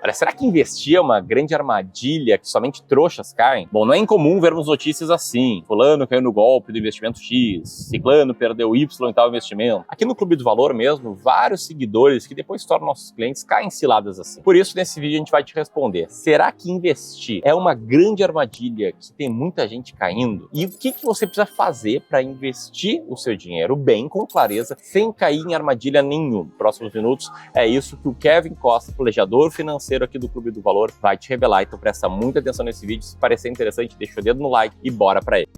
Olha, será que investir é uma grande armadilha que somente trouxas caem? Bom, não é incomum vermos notícias assim. Fulano caiu no golpe do investimento X, ciclano perdeu Y em tal investimento. Aqui no Clube do Valor mesmo, vários seguidores que depois se tornam nossos clientes caem em ciladas assim. Por isso, nesse vídeo a gente vai te responder. Será que investir é uma grande armadilha que tem muita gente caindo? E o que você precisa fazer para investir o seu dinheiro bem, com clareza, sem cair em armadilha nenhuma? Próximos minutos é isso que o Kevin Costa, planejador financeiro aqui do Clube do Valor, vai te revelar. Então presta muita atenção nesse vídeo. Se parecer interessante, deixa o dedo no like e bora para ele.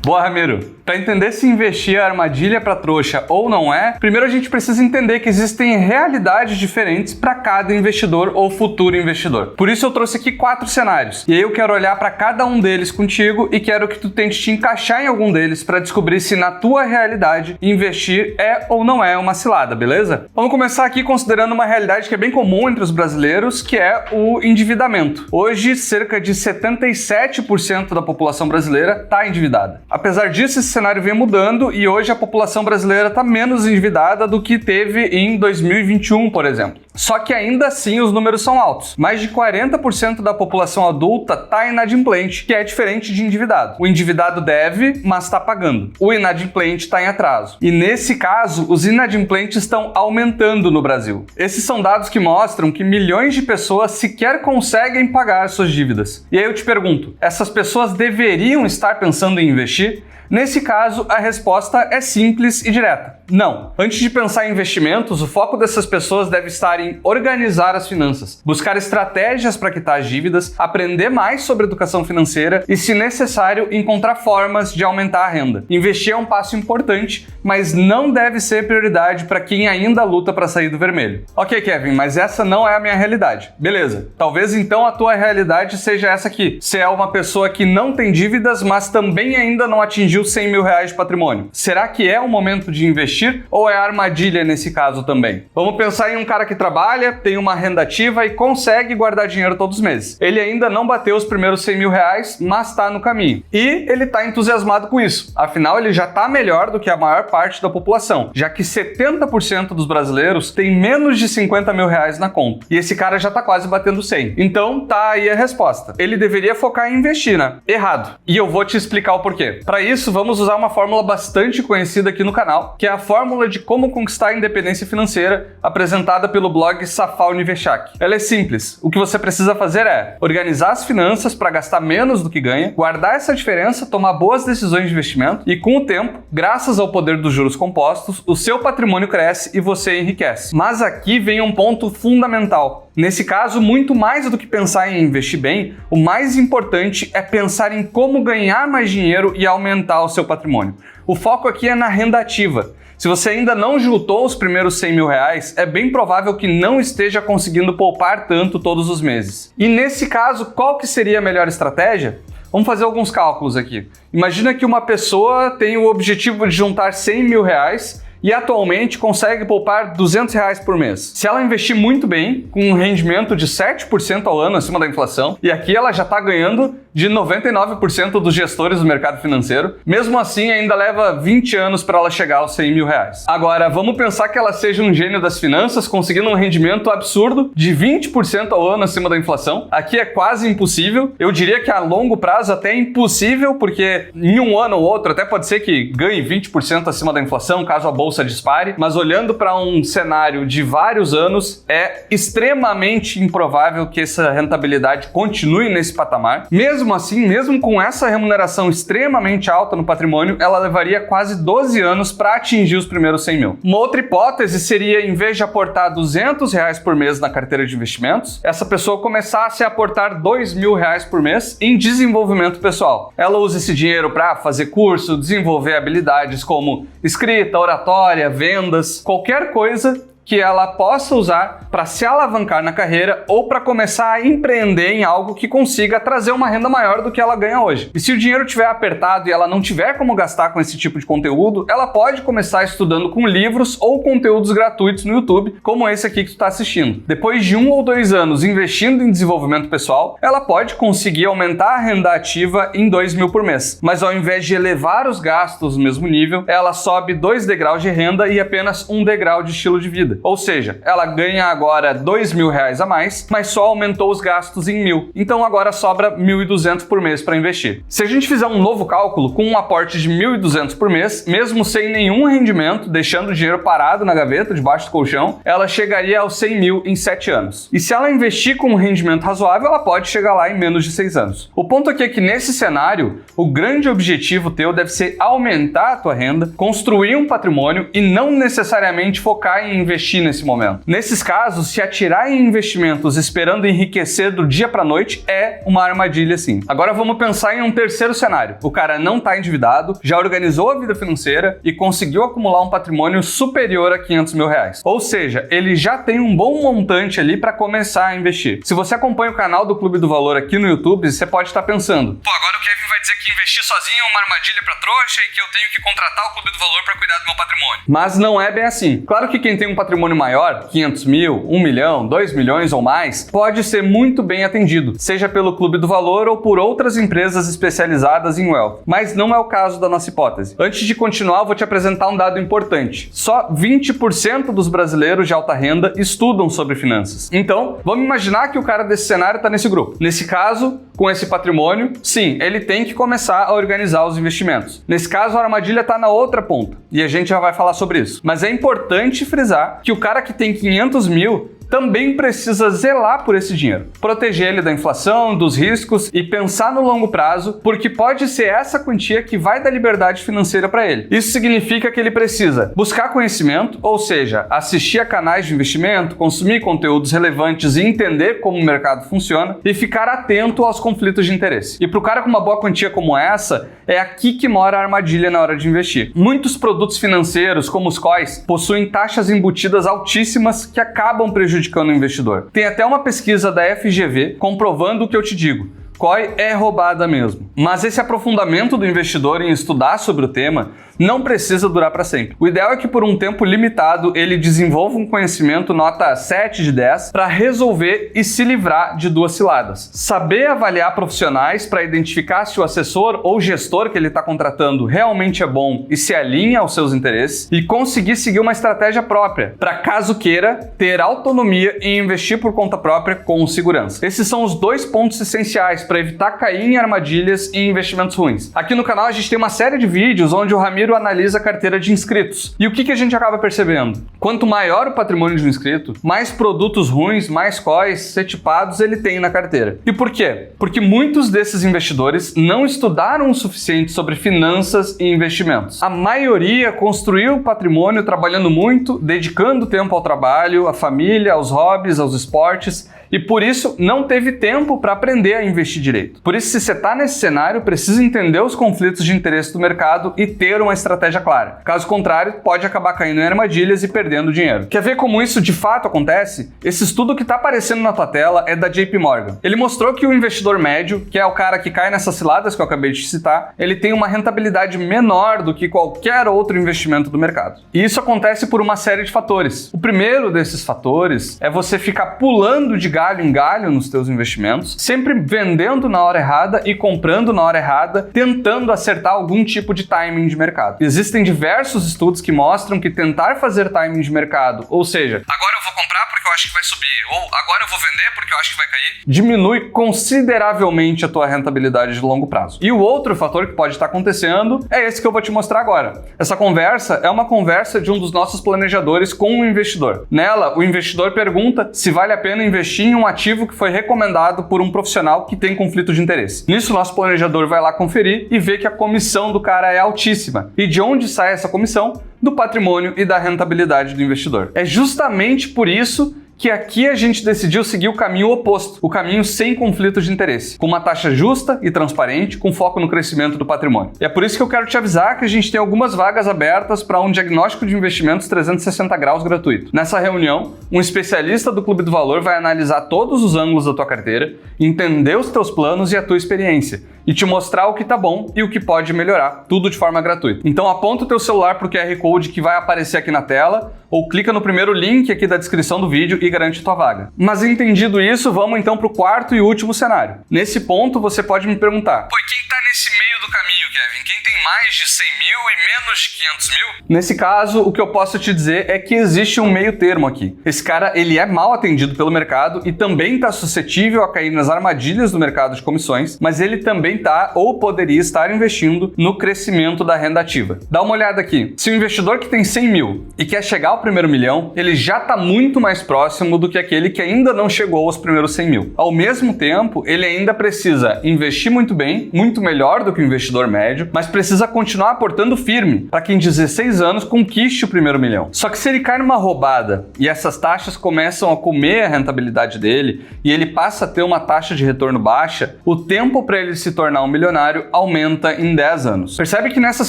Boa, Ramiro. Para entender se investir é armadilha para trouxa ou não é, primeiro a gente precisa entender que existem realidades diferentes para cada investidor ou futuro investidor. Por isso eu trouxe aqui 4 cenários. E aí eu quero olhar para cada um deles contigo e quero que tu tente te encaixar em algum deles para descobrir se na tua realidade investir é ou não é uma cilada, beleza? Vamos começar aqui considerando uma realidade que é bem comum entre os brasileiros, que é o endividamento. Hoje, cerca de 77% da população brasileira está endividada. Apesar disso, esse cenário vem mudando e hoje a população brasileira está menos endividada do que teve em 2021, por exemplo. Só que ainda assim os números são altos. Mais de 40% da população adulta está inadimplente, que é diferente de endividado. O endividado deve, mas está pagando. O inadimplente está em atraso. E nesse caso, os inadimplentes estão aumentando no Brasil. Esses são dados que mostram que milhões de pessoas sequer conseguem pagar suas dívidas. E aí eu te pergunto, essas pessoas deveriam estar pensando em investir? Nesse caso, a resposta é simples e direta. Não. Antes de pensar em investimentos, o foco dessas pessoas deve estar em organizar as finanças, buscar estratégias para quitar as dívidas, aprender mais sobre educação financeira e, se necessário, encontrar formas de aumentar a renda. Investir é um passo importante, mas não deve ser prioridade para quem ainda luta para sair do vermelho. Ok, Kevin, mas essa não é a minha realidade. Beleza. Talvez então a tua realidade seja essa aqui. Você é uma pessoa que não tem dívidas, mas também ainda não atingiu 100 mil reais de patrimônio. Será que é o momento de investir ou é armadilha nesse caso também? Vamos pensar em um cara que trabalha, tem uma renda ativa e consegue guardar dinheiro todos os meses. Ele ainda não bateu os primeiros 100 mil reais, mas está no caminho. E ele está entusiasmado com isso. Afinal, ele já está melhor do que a maior parte da população, já que 70% dos brasileiros tem menos de 50 mil reais na conta. E esse cara já está quase batendo 100. Então tá aí a resposta. Ele deveria focar em investir, né? Errado. E eu vou te explicar o porquê. Para isso, vamos usar uma fórmula bastante conhecida aqui no canal, que é a fórmula de como conquistar a independência financeira, apresentada pelo blog Safal Univechak. Ela é simples. O que você precisa fazer é organizar as finanças para gastar menos do que ganha, guardar essa diferença, tomar boas decisões de investimento e, com o tempo, graças ao poder dos juros compostos, o seu patrimônio cresce e você enriquece. Mas aqui vem um ponto fundamental. Nesse caso, muito mais do que pensar em investir bem, o mais importante é pensar em como ganhar mais dinheiro e aumentar o seu patrimônio. O foco aqui é na renda ativa. Se você ainda não juntou os primeiros 100 mil reais, é bem provável que não esteja conseguindo poupar tanto todos os meses. E nesse caso, qual que seria a melhor estratégia? Vamos fazer alguns cálculos aqui. Imagina que uma pessoa tem o objetivo de juntar 100 mil reais e atualmente consegue poupar 200 reais por mês. Se ela investir muito bem, com um rendimento de 7% ao ano acima da inflação, e aqui ela já está ganhando de 99% dos gestores do mercado financeiro, mesmo assim ainda leva 20 anos para ela chegar aos 100 mil reais. Agora, vamos pensar que ela seja um gênio das finanças, conseguindo um rendimento absurdo de 20% ao ano acima da inflação. Aqui é quase impossível. Eu diria que a longo prazo até é impossível, porque em um ano ou outro até pode ser que ganhe 20% acima da inflação, caso a bolsa dispare, mas olhando para um cenário de vários anos, é extremamente improvável que essa rentabilidade continue nesse patamar. Mesmo assim, mesmo com essa remuneração extremamente alta no patrimônio, ela levaria quase 12 anos para atingir os primeiros 100 mil. Uma outra hipótese seria, em vez de aportar 200 reais por mês na carteira de investimentos, essa pessoa começasse a aportar 2 mil reais por mês em desenvolvimento pessoal. Ela usa esse dinheiro para fazer curso, desenvolver habilidades como escrita, oratória, vendas, qualquer coisa que ela possa usar para se alavancar na carreira ou para começar a empreender em algo que consiga trazer uma renda maior do que ela ganha hoje. E se o dinheiro estiver apertado e ela não tiver como gastar com esse tipo de conteúdo, ela pode começar estudando com livros ou conteúdos gratuitos no YouTube, como esse aqui que tu está assistindo. Depois de 1 ou 2 anos investindo em desenvolvimento pessoal, ela pode conseguir aumentar a renda ativa em 2 mil por mês. Mas ao invés de elevar os gastos no mesmo nível, ela sobe 2 degraus de renda e apenas 1 degrau de estilo de vida. Ou seja, ela ganha agora R$2.000 a mais, mas só aumentou os gastos em 1.000. Então agora sobra 1.200 por mês para investir. Se a gente fizer um novo cálculo com um aporte de 1.200 por mês, mesmo sem nenhum rendimento, deixando o dinheiro parado na gaveta, debaixo do colchão, ela chegaria aos 100 mil em 7 anos. E se ela investir com um rendimento razoável, ela pode chegar lá em menos de 6 anos. O ponto aqui é que nesse cenário, o grande objetivo teu deve ser aumentar a tua renda, construir um patrimônio e não necessariamente focar em investir nesse momento. Nesses casos, se atirar em investimentos esperando enriquecer do dia para noite é uma armadilha sim. Agora vamos pensar em um terceiro cenário. O cara não está endividado, já organizou a vida financeira e conseguiu acumular um patrimônio superior a R$500 mil. Ou seja, ele já tem um bom montante ali para começar a investir. Se você acompanha o canal do Clube do Valor aqui no YouTube, você pode estar pensando: pô, agora o Kevin vai dizer que investir sozinho é uma armadilha para trouxa e que eu tenho que contratar o Clube do Valor para cuidar do meu patrimônio. Mas não é bem assim. Claro que quem tem um patrimônio maior, 500 mil, 1 milhão, 2 milhões ou mais, pode ser muito bem atendido, seja pelo Clube do Valor ou por outras empresas especializadas em wealth. Mas não é o caso da nossa hipótese. Antes de continuar, eu vou te apresentar um dado importante. Só 20% dos brasileiros de alta renda estudam sobre finanças. Então, vamos imaginar que o cara desse cenário está nesse grupo. Nesse caso, com esse patrimônio, sim, ele tem que começar a organizar os investimentos. Nesse caso, a armadilha está na outra ponta. E a gente já vai falar sobre isso. Mas é importante frisar que o cara que tem 500 mil também precisa zelar por esse dinheiro, proteger ele da inflação, dos riscos e pensar no longo prazo, porque pode ser essa quantia que vai dar liberdade financeira para ele. Isso significa que ele precisa buscar conhecimento, ou seja, assistir a canais de investimento, consumir conteúdos relevantes e entender como o mercado funciona e ficar atento aos conflitos de interesse. E para o cara com uma boa quantia como essa, é aqui que mora a armadilha na hora de investir. Muitos produtos financeiros, como os COIs, possuem taxas embutidas altíssimas que acabam prejudicando o investidor. Tem até uma pesquisa da FGV comprovando o que eu te digo. COI é roubada mesmo. Mas esse aprofundamento do investidor em estudar sobre o tema não precisa durar para sempre. O ideal é que por um tempo limitado ele desenvolva um conhecimento nota 7 de 10 para resolver e se livrar de 2 ciladas. Saber avaliar profissionais para identificar se o assessor ou gestor que ele está contratando realmente é bom e se alinha aos seus interesses e conseguir seguir uma estratégia própria para, caso queira, ter autonomia e investir por conta própria com segurança. Esses são os 2 pontos essenciais para evitar cair em armadilhas e investimentos ruins. Aqui no canal a gente tem uma série de vídeos onde o Ramiro analisa a carteira de inscritos. E o que a gente acaba percebendo? Quanto maior o patrimônio de um inscrito, mais produtos ruins, mais COIs setipados ele tem na carteira. E por quê? Porque muitos desses investidores não estudaram o suficiente sobre finanças e investimentos. A maioria construiu patrimônio trabalhando muito, dedicando tempo ao trabalho, à família, aos hobbies, aos esportes, e por isso não teve tempo para aprender a investir direito. Por isso, se você está nesse cenário, precisa entender os conflitos de interesse do mercado e ter uma estratégia clara. Caso contrário, pode acabar caindo em armadilhas e perdendo dinheiro. Quer ver como isso de fato acontece? Esse estudo que está aparecendo na tua tela é da JP Morgan. Ele mostrou que o investidor médio, que é o cara que cai nessas ciladas que eu acabei de citar, ele tem uma rentabilidade menor do que qualquer outro investimento do mercado. E isso acontece por uma série de fatores. O primeiro desses fatores é você ficar pulando de galho em galho nos teus investimentos, sempre vendendo na hora errada e comprando na hora errada, tentando acertar algum tipo de timing de mercado. Existem diversos estudos que mostram que tentar fazer timing de mercado, ou seja, agora eu vou comprar porque eu acho que vai subir, ou agora eu vou vender porque eu acho que vai cair, diminui consideravelmente a tua rentabilidade de longo prazo. E o outro fator que pode estar acontecendo é esse que eu vou te mostrar agora. Essa conversa é uma conversa de um dos nossos planejadores com um investidor. Nela, o investidor pergunta se vale a pena investir em um ativo que foi recomendado por um profissional que tem conflito de interesse. Nisso, nosso planejador vai lá conferir e vê que a comissão do cara é altíssima. E de onde sai essa comissão? Do patrimônio e da rentabilidade do investidor. É justamente por isso que aqui a gente decidiu seguir o caminho oposto, o caminho sem conflito de interesse, com uma taxa justa e transparente, com foco no crescimento do patrimônio. E é por isso que eu quero te avisar que a gente tem algumas vagas abertas para um diagnóstico de investimentos 360 graus gratuito. Nessa reunião, um especialista do Clube do Valor vai analisar todos os ângulos da tua carteira, entender os teus planos e a tua experiência, e te mostrar o que tá bom e o que pode melhorar, tudo de forma gratuita. Então aponta o teu celular pro QR Code que vai aparecer aqui na tela, ou clica no primeiro link aqui da descrição do vídeo e garante tua vaga. Mas entendido isso, vamos então pro quarto e último cenário. Nesse ponto, você pode me perguntar: pô, quem tá nesse meio do caminho, Kevin? Quem tem mais de 100 mil e menos de 500 mil? Nesse caso, o que eu posso te dizer é que existe um meio termo aqui. Esse cara, ele é mal atendido pelo mercado e também está suscetível a cair nas armadilhas do mercado de comissões, mas ele também está ou poderia estar investindo no crescimento da renda ativa. Dá uma olhada aqui. Se o investidor que tem 100 mil e quer chegar ao primeiro milhão, ele já está muito mais próximo do que aquele que ainda não chegou aos primeiros 100 mil. Ao mesmo tempo, ele ainda precisa investir muito bem, muito melhor do que o investidor médio, mas precisa continuar aportando firme para que em 16 anos conquiste o primeiro milhão. Só que se ele cai numa roubada e essas taxas começam a comer a rentabilidade dele e ele passa a ter uma taxa de retorno baixa, o tempo para ele se tornar um milionário aumenta em 10 anos. Percebe que nessas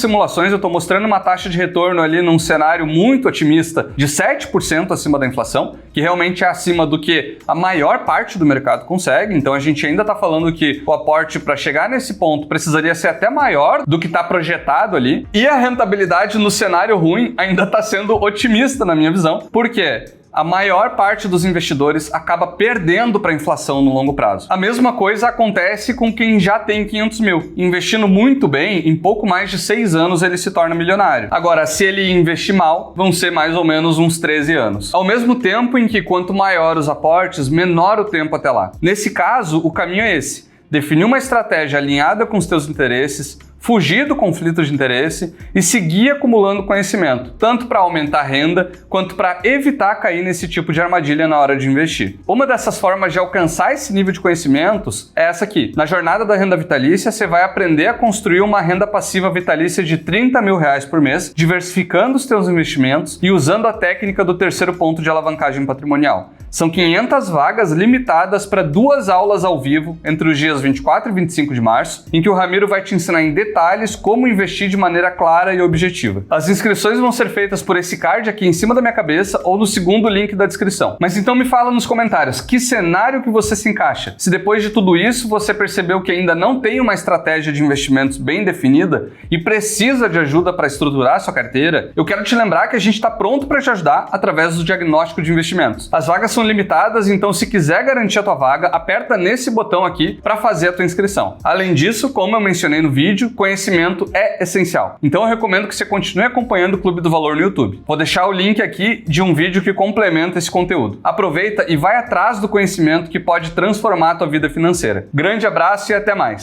simulações eu estou mostrando uma taxa de retorno ali num cenário muito otimista de 7% acima da inflação, que realmente é acima do que a maior parte do mercado consegue. Então a gente ainda está falando que o aporte para chegar nesse ponto precisaria ser até maior do que está projetado ali. E a rentabilidade no cenário ruim ainda está sendo otimista na minha visão. Por quê? A maior parte dos investidores acaba perdendo para a inflação no longo prazo. A mesma coisa acontece com quem já tem 500 mil. Investindo muito bem, em pouco mais de 6 anos ele se torna milionário. Agora, se ele investir mal, vão ser mais ou menos uns 13 anos. Ao mesmo tempo em que quanto maior os aportes, menor o tempo até lá. Nesse caso, o caminho é esse: definir uma estratégia alinhada com os teus interesses, fugir do conflito de interesse e seguir acumulando conhecimento, tanto para aumentar a renda, quanto para evitar cair nesse tipo de armadilha na hora de investir. Uma dessas formas de alcançar esse nível de conhecimentos é essa aqui. Na jornada da renda vitalícia, você vai aprender a construir uma renda passiva vitalícia de R$30 mil por mês, diversificando os teus investimentos e usando a técnica do terceiro ponto de alavancagem patrimonial. São 500 vagas limitadas para 2 aulas ao vivo entre os dias 24 e 25 de março, em que o Ramiro vai te ensinar em detalhes como investir de maneira clara e objetiva. As inscrições vão ser feitas por esse card aqui em cima da minha cabeça ou no segundo link da descrição. Mas então me fala nos comentários que cenário que você se encaixa. Se depois de tudo isso você percebeu que ainda não tem uma estratégia de investimentos bem definida e precisa de ajuda para estruturar a sua carteira, eu quero te lembrar que a gente está pronto para te ajudar através do diagnóstico de investimentos. As vagas são limitadas, então se quiser garantir a tua vaga, aperta nesse botão aqui para fazer a tua inscrição. Além disso, como eu mencionei no vídeo, conhecimento é essencial. Então eu recomendo que você continue acompanhando o Clube do Valor no YouTube. Vou deixar o link aqui de um vídeo que complementa esse conteúdo. Aproveita e vai atrás do conhecimento que pode transformar a tua vida financeira. Grande abraço e até mais!